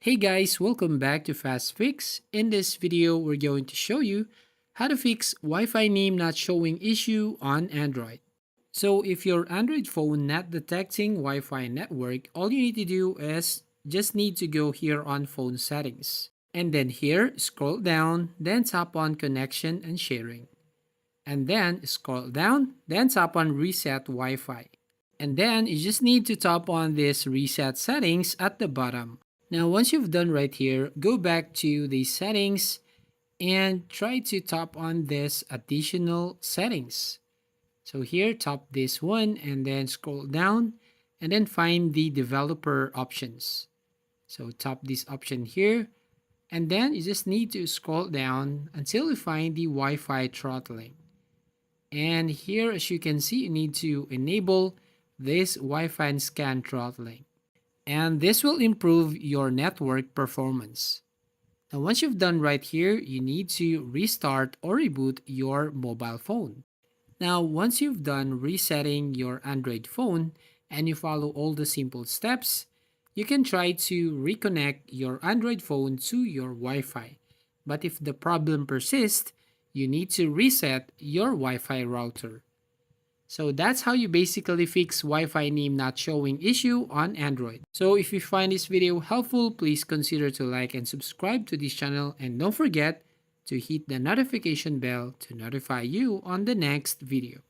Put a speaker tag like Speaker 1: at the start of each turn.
Speaker 1: Hey guys, welcome back to Fast Fix. In this video, we're going to show you how to fix Wi-Fi name not showing issue on Android. So if your Android phone not detecting Wi-Fi network, all you need to do is just need to go here on phone settings. And then here, scroll down, then tap on connection and sharing. And then scroll down, then tap on reset Wi-Fi. And then you just need to tap on this reset settings at the bottom. Now, once you've done right here, go back to the settings and try to tap on this additional settings. So here, tap this one and then scroll down and then find the developer options. So tap this option here and then you just need to scroll down until you find the Wi-Fi throttling. And here, as you can see, you need to enable this Wi-Fi scan throttling. And this will improve your network performance. Now, once you've done right here, you need to restart or reboot your mobile phone. Now, once you've done resetting your Android phone and you follow all the simple steps, you can try to reconnect your Android phone to your Wi-Fi. But if the problem persists, you need to reset your Wi-Fi router. So that's how you basically fix Wi-Fi name not showing issue on Android. So if you find this video helpful, please consider to like and subscribe to this channel and don't forget to hit the notification bell to notify you on the next video.